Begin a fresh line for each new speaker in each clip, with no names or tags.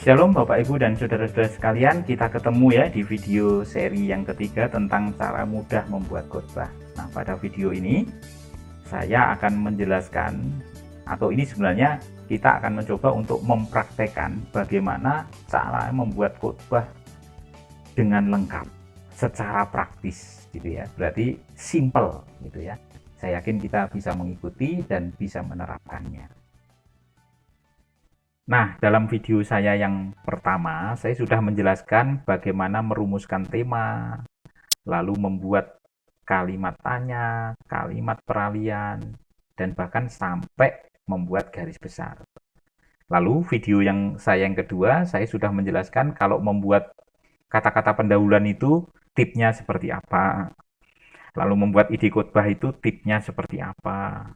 Shalom Bapak Ibu dan Saudara-saudara sekalian, kita ketemu ya di video seri yang ketiga tentang cara mudah membuat khotbah. Nah, pada video ini saya akan menjelaskan, atau ini sebenarnya kita akan mencoba untuk mempraktekkan bagaimana cara membuat khotbah dengan lengkap, secara praktis gitu ya. Berarti simple gitu ya. Saya yakin kita bisa mengikuti dan bisa menerapkannya. Nah, dalam video saya yang pertama, saya sudah menjelaskan bagaimana merumuskan tema, lalu membuat kalimat tanya, kalimat peralihan, dan bahkan sampai membuat garis besar. Lalu video yang kedua, saya sudah menjelaskan kalau membuat kata-kata pendahuluan itu tipnya seperti apa. Lalu membuat ide khotbah itu tipnya seperti apa.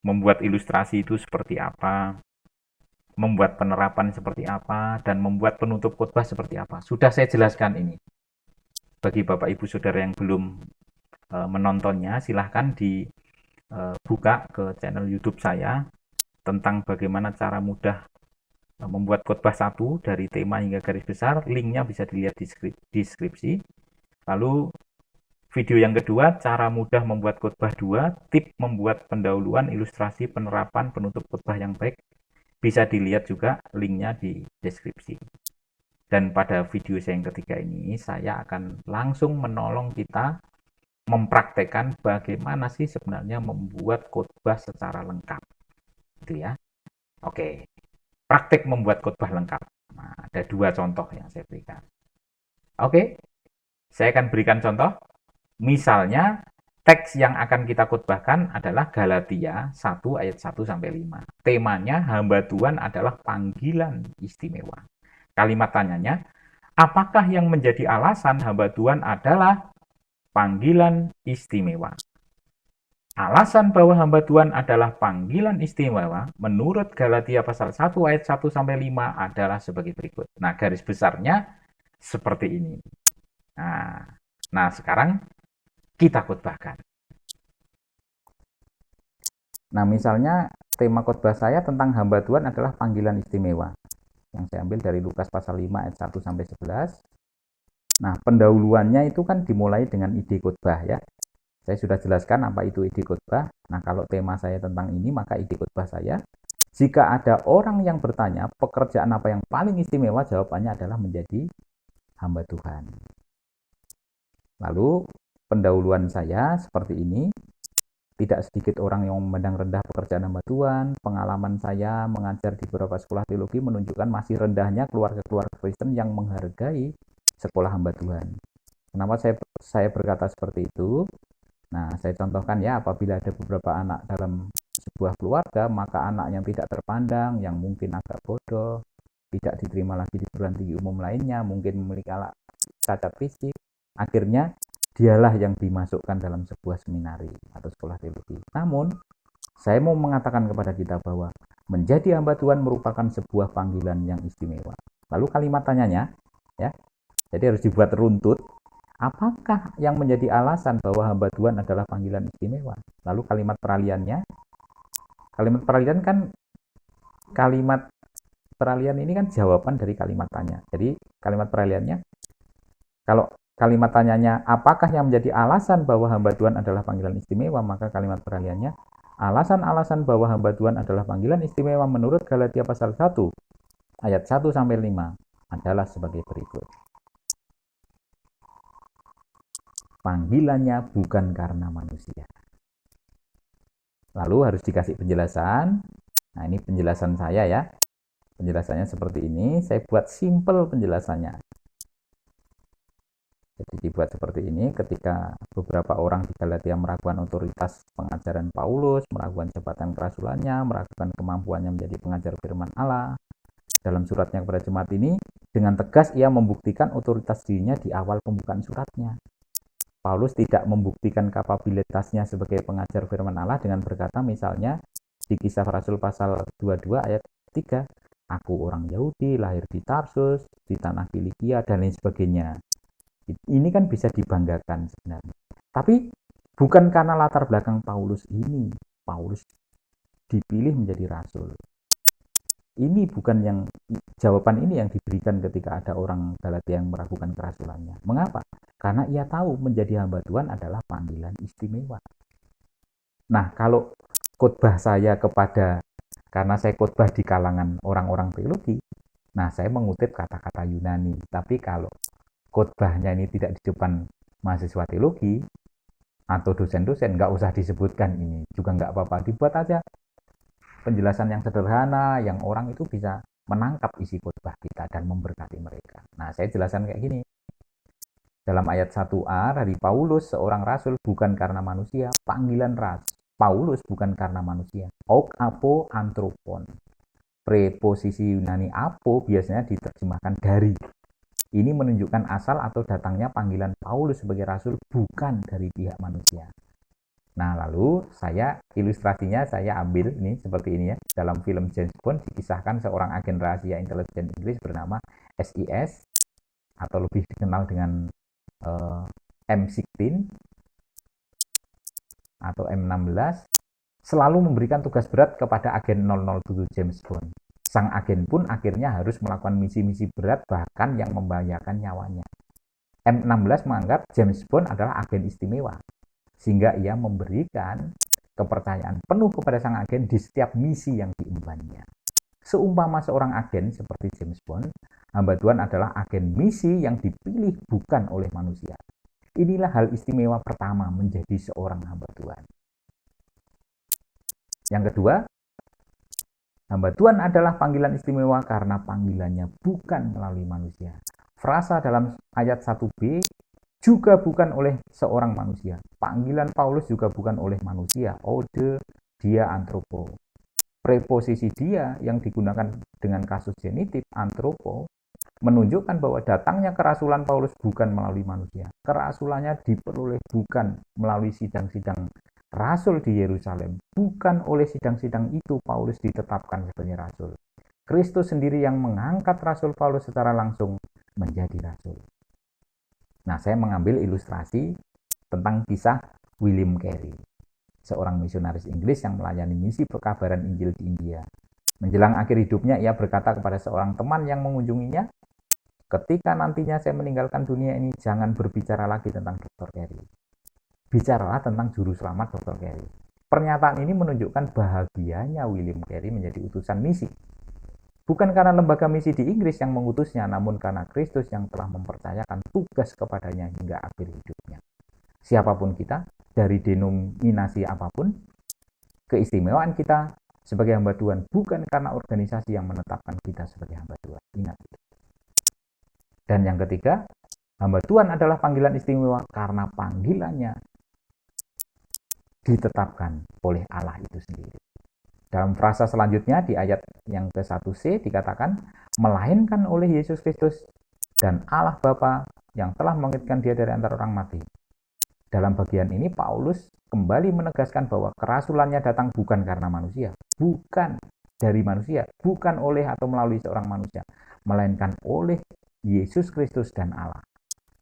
Membuat ilustrasi itu seperti apa. Membuat penerapan seperti apa, dan membuat penutup khotbah seperti apa. Sudah saya jelaskan ini. Bagi Bapak Ibu Saudara yang belum menontonnya, silahkan dibuka ke channel YouTube saya tentang bagaimana cara mudah membuat khotbah satu dari tema hingga garis besar. Linknya bisa dilihat di deskripsi. Lalu video yang kedua, cara mudah membuat khotbah 2, tip membuat pendahuluan, ilustrasi, penerapan, penutup khotbah yang baik. Bisa dilihat juga linknya di deskripsi. Dan pada video saya yang ketiga ini, saya akan langsung menolong kita mempraktekkan bagaimana sih sebenarnya membuat khotbah secara lengkap. Gitu ya. Oke, praktek membuat khotbah lengkap. Nah, ada dua contoh yang saya berikan. Oke, saya akan berikan contoh. Misalnya, teks yang akan kita khotbahkan adalah Galatia 1 ayat 1 sampai 5. Temanya hamba Tuhan adalah panggilan istimewa. Kalimat tanyanya, apakah yang menjadi alasan hamba Tuhan adalah panggilan istimewa? Alasan bahwa hamba Tuhan adalah panggilan istimewa menurut Galatia pasal 1 ayat 1 sampai 5 adalah sebagai berikut. Nah, garis besarnya seperti ini. Nah, sekarang kita khotbahkan. Nah, misalnya tema khotbah saya tentang hamba Tuhan adalah panggilan istimewa. Yang saya ambil dari Lukas pasal 5 ayat 1 sampai 11. Nah, pendahuluannya itu kan dimulai dengan ide khotbah ya. Saya sudah jelaskan apa itu ide khotbah. Nah, kalau tema saya tentang ini, maka ide khotbah saya, jika ada orang yang bertanya pekerjaan apa yang paling istimewa, jawabannya adalah menjadi hamba Tuhan. Lalu pendahuluan saya seperti ini. Tidak sedikit orang yang memandang rendah pekerjaan hamba Tuhan. Pengalaman saya mengajar di beberapa sekolah teologi menunjukkan masih rendahnya keluarga-keluarga Kristen yang menghargai sekolah hamba Tuhan. Kenapa saya berkata seperti itu? Nah, saya contohkan ya, apabila ada beberapa anak dalam sebuah keluarga, maka anak yang tidak terpandang, yang mungkin agak bodoh, tidak diterima lagi di perguruan tinggi umum lainnya, mungkin memiliki cacat fisik, akhirnya dialah yang dimasukkan dalam sebuah seminari atau sekolah teologi. Namun, saya mau mengatakan kepada kita bahwa menjadi hamba Tuhan merupakan sebuah panggilan yang istimewa. Lalu kalimat tanyanya, ya, jadi harus dibuat runtut. Apakah yang menjadi alasan bahwa hamba Tuhan adalah panggilan istimewa? Lalu kalimat peralihan ini kan jawaban dari kalimat tanya. Jadi kalimat peralihannya, kalau kalimat tanyanya apakah yang menjadi alasan bahwa hamba Tuhan adalah panggilan istimewa, maka kalimat peralihannya alasan-alasan bahwa hamba Tuhan adalah panggilan istimewa menurut Galatia pasal 1 ayat 1 sampai 5 adalah sebagai berikut. Panggilannya bukan karena manusia. Lalu harus dikasih penjelasan. Nah, ini penjelasan saya ya. Penjelasannya seperti ini, saya buat simple penjelasannya. Jadi dibuat seperti ini, ketika beberapa orang di Galatia meragukan otoritas pengajaran Paulus, meragukan jabatan kerasulannya, meragukan kemampuannya menjadi pengajar firman Allah. Dalam suratnya kepada jemaat ini, dengan tegas ia membuktikan otoritas dirinya di awal pembukaan suratnya. Paulus tidak membuktikan kapabilitasnya sebagai pengajar firman Allah dengan berkata misalnya di Kisah Rasul pasal 22 ayat 3, aku orang Yahudi, lahir di Tarsus, di tanah Kilikia, dan lain sebagainya. Ini kan bisa dibanggakan sebenarnya. Tapi bukan karena latar belakang Paulus ini, Paulus dipilih menjadi rasul. Ini bukan yang jawaban ini yang diberikan ketika ada orang Galatia yang meragukan kerasulannya. Mengapa? Karena ia tahu menjadi hamba Tuhan adalah panggilan istimewa. Nah, kalau khotbah saya karena saya khotbah di kalangan orang-orang teologi, nah saya mengutip kata-kata Yunani. Tapi kalau khotbahnya ini tidak di depan mahasiswa teologi atau dosen-dosen, nggak usah disebutkan ini. Juga nggak apa-apa, dibuat aja penjelasan yang sederhana, yang orang itu bisa menangkap isi khotbah kita dan memberkati mereka. Nah, saya jelaskan kayak gini. Dalam ayat 1a dari Paulus, seorang rasul bukan karena manusia, panggilan Paulus bukan karena manusia. Ok apo antropon. Preposisi Yunani apo biasanya diterjemahkan dari. Ini menunjukkan asal atau datangnya panggilan Paulus sebagai rasul bukan dari pihak manusia. Nah, lalu ilustrasinya saya ambil ini seperti ini ya. Dalam film James Bond dikisahkan seorang agen rahasia intelijen Inggris bernama SIS atau lebih dikenal dengan M16 atau M16 selalu memberikan tugas berat kepada agen 007 James Bond. Sang agen pun akhirnya harus melakukan misi-misi berat bahkan yang membahayakan nyawanya. M16 menganggap James Bond adalah agen istimewa, sehingga ia memberikan kepercayaan penuh kepada sang agen di setiap misi yang diembannya. Seumpama seorang agen seperti James Bond, hamba Tuhan adalah agen misi yang dipilih bukan oleh manusia. Inilah hal istimewa pertama menjadi seorang hamba Tuhan. Yang kedua, hamba Tuhan adalah panggilan istimewa karena panggilannya bukan melalui manusia. Frasa dalam ayat 1b juga bukan oleh seorang manusia. Panggilan Paulus juga bukan oleh manusia. Ode, dia, antropo. Preposisi dia yang digunakan dengan kasus genitif, antropo, menunjukkan bahwa datangnya kerasulan Paulus bukan melalui manusia. Kerasulannya diperoleh bukan melalui sidang-sidang rasul di Yerusalem. Bukan oleh sidang-sidang itu Paulus ditetapkan sebagai rasul. Kristus sendiri yang mengangkat rasul Paulus secara langsung menjadi rasul. Nah, saya mengambil ilustrasi tentang kisah William Carey, seorang misionaris Inggris yang melayani misi pekabaran Injil di India. Menjelang akhir hidupnya, ia berkata kepada seorang teman yang mengunjunginya, ketika nantinya saya meninggalkan dunia ini, jangan berbicara lagi tentang Dr. Carey. Bicaralah tentang juru selamat Dr. Carey. Pernyataan ini menunjukkan bahagianya William Carey menjadi utusan misi. Bukan karena lembaga misi di Inggris yang mengutusnya, namun karena Kristus yang telah mempercayakan tugas kepadanya hingga akhir hidupnya. Siapapun kita, dari denominasi apapun, keistimewaan kita sebagai hamba Tuhan bukan karena organisasi yang menetapkan kita sebagai hamba Tuhan. Ingat itu. Dan yang ketiga, hamba Tuhan adalah panggilan istimewa karena panggilannya ditetapkan oleh Allah itu sendiri. Dalam frasa selanjutnya di ayat yang ke-1c dikatakan, melainkan oleh Yesus Kristus dan Allah Bapa yang telah membangkitkan dia dari antara orang mati. Dalam bagian ini Paulus kembali menegaskan bahwa kerasulannya datang bukan karena manusia, bukan dari manusia, bukan oleh atau melalui seorang manusia, melainkan oleh Yesus Kristus dan Allah.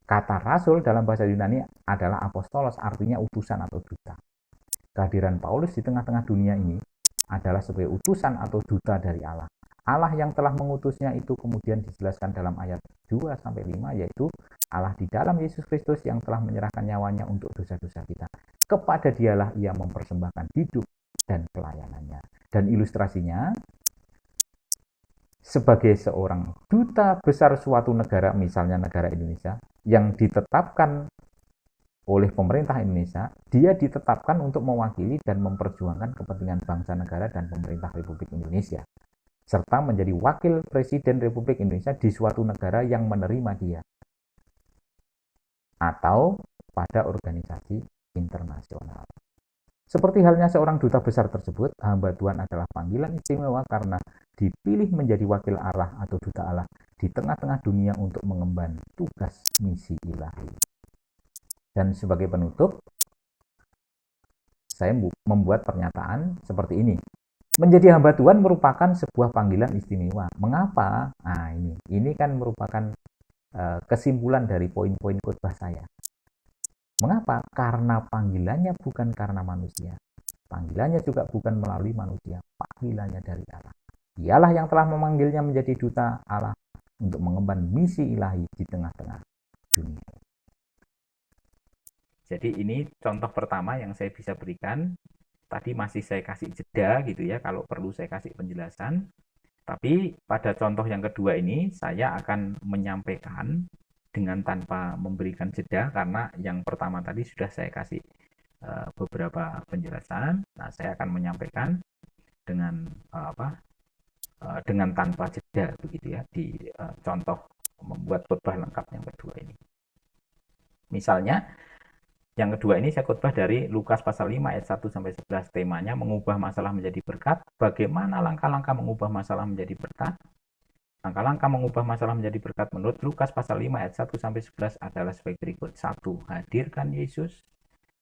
Kata rasul dalam bahasa Yunani adalah apostolos, artinya utusan atau duta. Kehadiran Paulus di tengah-tengah dunia ini adalah sebagai utusan atau duta dari Allah. Allah yang telah mengutusnya itu kemudian dijelaskan dalam ayat 2-5, yaitu Allah di dalam Yesus Kristus yang telah menyerahkan nyawanya untuk dosa-dosa kita. Kepada dialah ia mempersembahkan hidup dan pelayanannya. Dan ilustrasinya, sebagai seorang duta besar suatu negara, misalnya negara Indonesia, yang ditetapkan oleh pemerintah Indonesia, dia ditetapkan untuk mewakili dan memperjuangkan kepentingan bangsa negara dan pemerintah Republik Indonesia, serta menjadi wakil Presiden Republik Indonesia di suatu negara yang menerima dia, atau pada organisasi internasional. Seperti halnya seorang duta besar tersebut, hamba Tuhan adalah panggilan istimewa karena dipilih menjadi wakil Allah atau duta Allah di tengah-tengah dunia untuk mengemban tugas misi ilahi. Dan sebagai penutup, saya membuat pernyataan seperti ini. Menjadi hamba Tuhan merupakan sebuah panggilan istimewa. Mengapa? Nah, ini kan merupakan kesimpulan dari poin-poin khotbah saya. Mengapa? Karena panggilannya bukan karena manusia. Panggilannya juga bukan melalui manusia. Panggilannya dari Allah. Dialah yang telah memanggilnya menjadi duta Allah untuk mengemban misi ilahi di tengah-tengah dunia. Jadi ini contoh pertama yang saya bisa berikan. Tadi masih saya kasih jeda gitu ya, kalau perlu saya kasih penjelasan. Tapi pada contoh yang kedua ini saya akan menyampaikan dengan tanpa memberikan jeda, karena yang pertama tadi sudah saya kasih beberapa penjelasan. Nah, saya akan menyampaikan dengan dengan tanpa jeda begitu ya di contoh membuat khotbah lengkap yang kedua ini. Misalnya yang kedua ini saya khotbah dari Lukas pasal 5 ayat 1 sampai 11, temanya mengubah masalah menjadi berkat. Bagaimana langkah-langkah mengubah masalah menjadi berkat? Langkah-langkah mengubah masalah menjadi berkat menurut Lukas pasal 5 ayat 1 sampai 11 adalah sebagai berikut. 1. Hadirkan Yesus,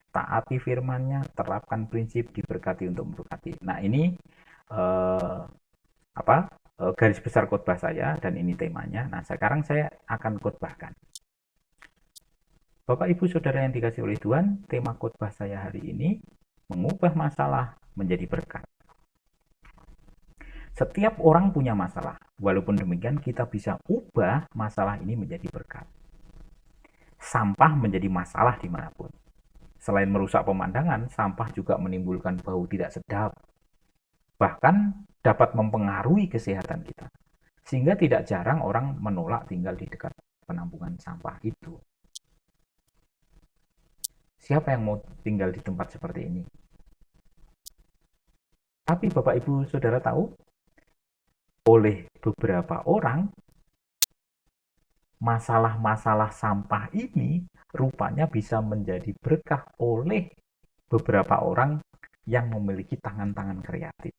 taati firman-Nya, terapkan prinsip, diberkati untuk memberkati. Nah, ini garis besar khotbah saya dan ini temanya. Nah, sekarang saya akan khotbahkan. Bapak Ibu Saudara yang dikasihi oleh Tuhan, tema khotbah saya hari ini mengubah masalah menjadi berkat. Setiap orang punya masalah. Walaupun demikian kita bisa ubah masalah ini menjadi berkat. Sampah menjadi masalah dimanapun. Selain merusak pemandangan, sampah juga menimbulkan bau tidak sedap. Bahkan dapat mempengaruhi kesehatan kita. Sehingga tidak jarang orang menolak tinggal di dekat penampungan sampah itu. Siapa yang mau tinggal di tempat seperti ini? Tapi Bapak Ibu Saudara tahu, oleh beberapa orang, masalah-masalah sampah ini rupanya bisa menjadi berkah oleh beberapa orang yang memiliki tangan-tangan kreatif.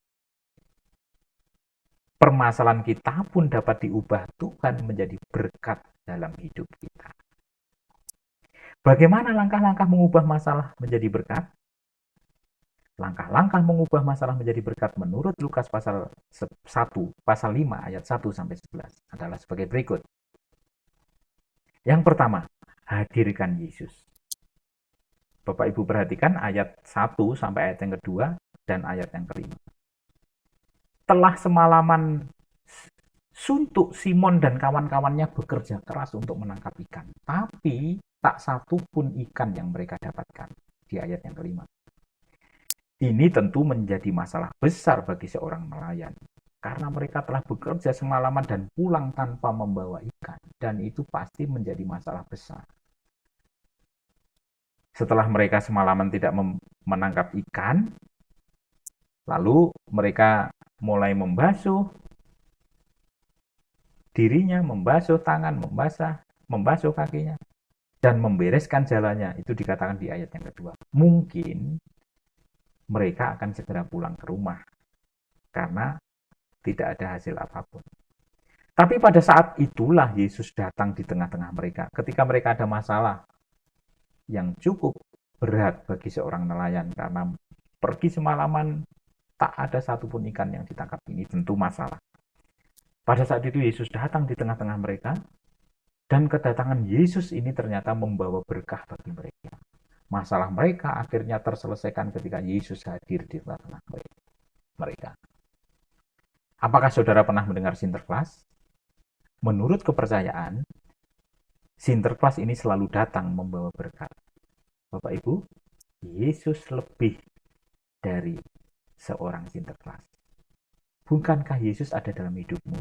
Permasalahan kita pun dapat diubah Tuhan menjadi berkat dalam hidup kita. Bagaimana langkah-langkah mengubah masalah menjadi berkat? Langkah-langkah mengubah masalah menjadi berkat menurut Lukas pasal 5 ayat 1 sampai 11 adalah sebagai berikut. Yang pertama, hadirkan Yesus. Bapak Ibu perhatikan ayat 1 sampai ayat yang kedua dan ayat yang kelima. Telah semalaman suntuk Simon dan kawan-kawannya bekerja keras untuk menangkap ikan. Tapi tak satu pun ikan yang mereka dapatkan. Di ayat yang kelima. Ini tentu menjadi masalah besar bagi seorang nelayan. Karena mereka telah bekerja semalaman dan pulang tanpa membawa ikan. Dan itu pasti menjadi masalah besar. Setelah mereka semalaman tidak menangkap ikan, lalu mereka mulai membasuh dirinya, membasuh tangan, membasuh kakinya, dan membereskan jalannya. Itu dikatakan di ayat yang kedua. Mungkin mereka akan segera pulang ke rumah karena tidak ada hasil apapun. Tapi pada saat itulah Yesus datang di tengah-tengah mereka. Ketika mereka ada masalah yang cukup berat bagi seorang nelayan karena pergi semalaman tak ada satupun ikan yang ditangkap, ini tentu masalah. Pada saat itu Yesus datang di tengah-tengah mereka, dan kedatangan Yesus ini ternyata membawa berkah bagi mereka. Masalah mereka akhirnya terselesaikan ketika Yesus hadir di tengah-tengah mereka. Apakah saudara pernah mendengar Sinterklas? Menurut kepercayaan, Sinterklas ini selalu datang membawa berkat. Bapak Ibu, Yesus lebih dari seorang Sinterklas. Bukankah Yesus ada dalam hidupmu?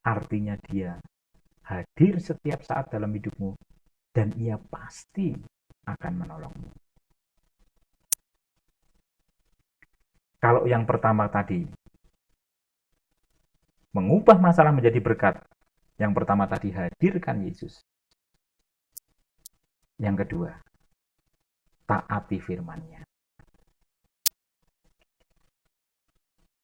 Artinya dia hadir setiap saat dalam hidupmu dan ia pasti akan menolongmu. Kalau yang pertama tadi, mengubah masalah menjadi berkat. Yang pertama tadi, hadirkan Yesus. Yang kedua, taati firman-Nya.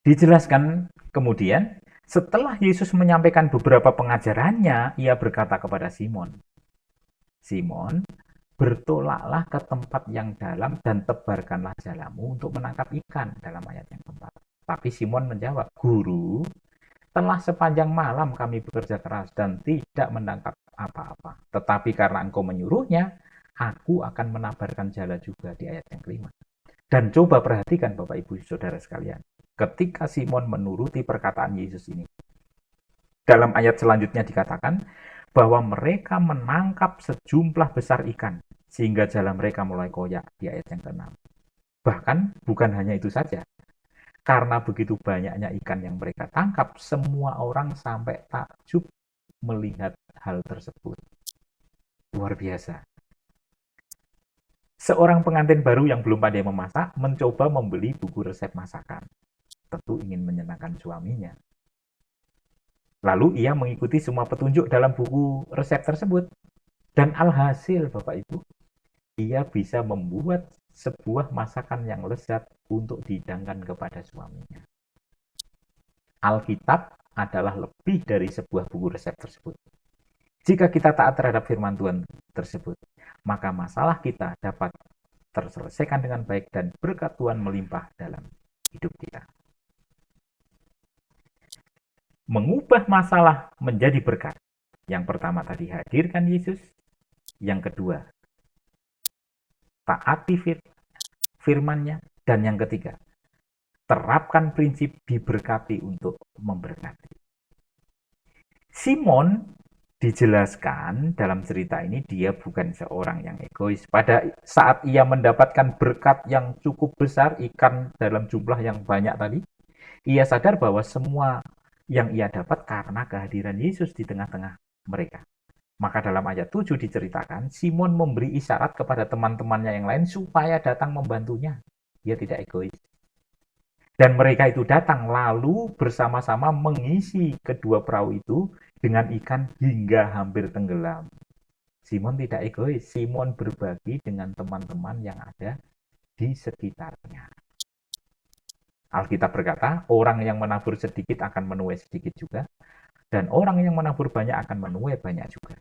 Dijelaskan kemudian, setelah Yesus menyampaikan beberapa pengajarannya, ia berkata kepada Simon, Simon, bertolaklah ke tempat yang dalam dan tebarkanlah jalamu untuk menangkap ikan, dalam ayat yang keempat. Tapi Simon menjawab, Guru, telah sepanjang malam kami bekerja keras dan tidak menangkap apa-apa. Tetapi karena engkau menyuruhnya, aku akan menabarkan jala juga, di ayat yang kelima. Dan coba perhatikan Bapak Ibu Saudara sekalian. ketika Simon menuruti perkataan Yesus ini. Dalam ayat selanjutnya dikatakan bahwa mereka menangkap sejumlah besar ikan, sehingga jala mereka mulai koyak di ayat yang ke-6. Bahkan bukan hanya itu saja, karena begitu banyaknya ikan yang mereka tangkap, semua orang sampai takjub melihat hal tersebut. Luar biasa. Seorang pengantin baru yang belum pandai memasak mencoba membeli buku resep masakan. Tentu ingin menyenangkan suaminya. Lalu ia mengikuti semua petunjuk dalam buku resep tersebut. Dan alhasil, Bapak Ibu, ia bisa membuat sebuah masakan yang lezat untuk dihidangkan kepada suaminya. Alkitab adalah lebih dari sebuah buku resep tersebut. Jika kita taat terhadap firman Tuhan tersebut, maka masalah kita dapat terselesaikan dengan baik dan berkat Tuhan melimpah dalam hidup kita. Mengubah masalah menjadi berkat. Yang pertama tadi, hadirkan Yesus. Yang kedua, taati firman-Nya. Dan yang ketiga, terapkan prinsip diberkati untuk memberkati. Simon dijelaskan dalam cerita ini dia bukan seorang yang egois. Pada saat ia mendapatkan berkat yang cukup besar, ikan dalam jumlah yang banyak tadi, ia sadar bahwa semua yang ia dapat karena kehadiran Yesus di tengah-tengah mereka. Maka dalam ayat 7 diceritakan, Simon memberi isyarat kepada teman-temannya yang lain supaya datang membantunya. Dia tidak egois. Dan mereka itu datang lalu bersama-sama mengisi kedua perahu itu dengan ikan hingga hampir tenggelam. Simon tidak egois, Simon berbagi dengan teman-teman yang ada di sekitarnya. Alkitab berkata, orang yang menabur sedikit akan menuai sedikit juga, dan orang yang menabur banyak akan menuai banyak juga.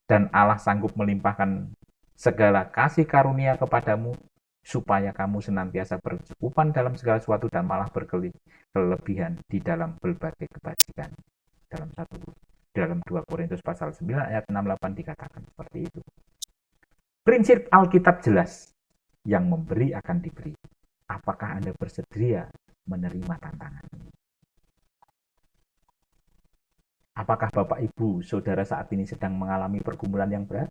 Dan Allah sanggup melimpahkan segala kasih karunia kepadamu, supaya kamu senantiasa berkecukupan dalam segala sesuatu dan malah berkelebihan di dalam berbagai kebajikan. Dalam 2 Korintus pasal 9 ayat 68 dikatakan seperti itu. Prinsip Alkitab jelas, yang memberi akan diberi. Apakah Anda bersedia menerima tantangan ini? Apakah Bapak, Ibu, Saudara saat ini sedang mengalami pergumulan yang berat?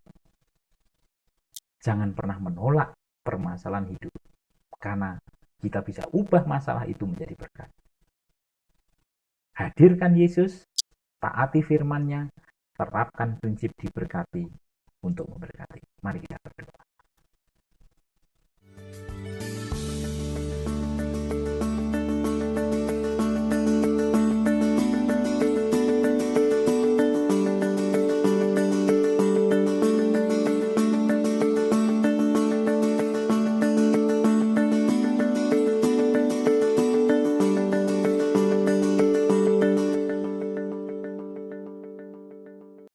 Jangan pernah menolak permasalahan hidup, karena kita bisa ubah masalah itu menjadi berkat. Hadirkan Yesus, taati firman-Nya, terapkan prinsip diberkati untuk memberkati. Mari kita